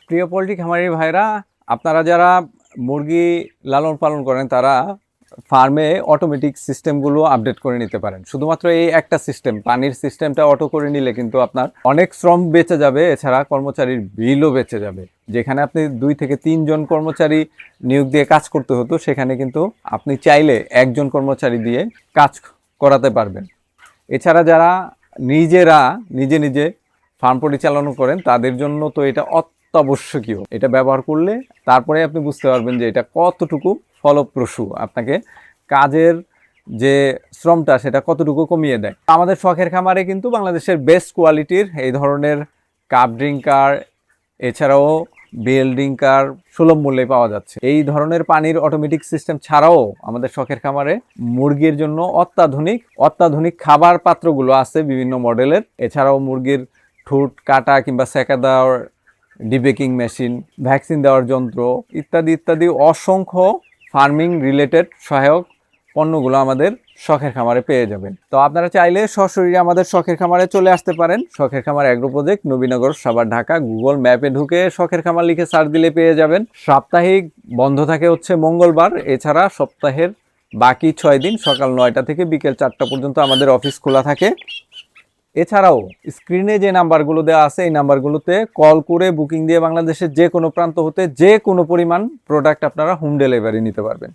প্রিয় পোল্ট্রি খামারি ভাইরা, আপনারা যারা মুরগি লালন পালন করেন তারা ফার্মে অটোমেটিক সিস্টেমগুলো আপডেট করে নিতে পারেন। শুধুমাত্র এই একটা সিস্টেম, পানির সিস্টেমটা অটো করে নিলে কিন্তু আপনার অনেক শ্রম বেঁচে যাবে, এছাড়া কর্মচারীর বিলও বেঁচে যাবে। যেখানে আপনি 2 থেকে 3 জন কর্মচারী নিয়োগ দিয়ে কাজ করতে হতো, সেখানে কিন্তু আপনি চাইলে একজন কর্মচারী দিয়ে কাজ করাতে পারবেন। এছাড়া যারা নিজে নিজে ফার্ম পরিচালনা করেন তাদের জন্য তো এটা অত্যাবশ্যকীয়। এটা ব্যবহার করলে তারপরে আপনি বুঝতে পারবেন যে এটা কতটুকু ফলপ্রসূ, আপনাকে কাজের যে শ্রমটা সেটা কতটুকু কমিয়ে দেয়। আমাদের শখের খামারে কিন্তু বাংলাদেশের বেস্ট কোয়ালিটির এই ধরনের কাপ ড্রিঙ্কার, এছাড়াও বেল ড্রিঙ্কার সুলভ মূল্যে পাওয়া যাচ্ছে। এই ধরনের পানির অটোমেটিক সিস্টেম ছাড়াও আমাদের শখের খামারে মুরগির জন্য অত্যাধুনিক খাবার পাত্রগুলো আছে বিভিন্ন মডেলের। এছাড়াও মুরগির ঠোঁট কাটা কিংবা সেকা দেওয়ার ডিবেকিং মেশিন, ভ্যাকসিন দেওয়ার যন্ত্র ইত্যাদি ইত্যাদি অসংখ্য ফার্মিং রিলেটেড সহায়ক পণ্যগুলো আমাদের শখের খামারে পেয়ে যাবেন। তো আপনারা চাইলে সরাসরি আমাদের শখের খামারে চলে আসতে পারেন। শখের খামার agro project, Nabinagar, Savar, Dhaka. Google ম্যাপে ঢুকে শখের খামার লিখে সার্চ দিলে পেয়ে যাবেন। সাপ্তাহিক বন্ধ থাকে হচ্ছে মঙ্গলবার, এছাড়া সপ্তাহের বাকি 6 দিন সকাল 9টা থেকে বিকেল 4টা পর্যন্ত আমাদের অফিস খোলা থাকে। এছাড়াও স্ক্রিনে যে নাম্বারগুলো দেওয়া আছে এই নাম্বারগুলোতে কল করে বুকিং দিয়ে বাংলাদেশের যে কোনো প্রান্ত হতে যে কোনো পরিমাণ প্রোডাক্ট আপনারা হোম ডেলিভারি নিতে পারবেন।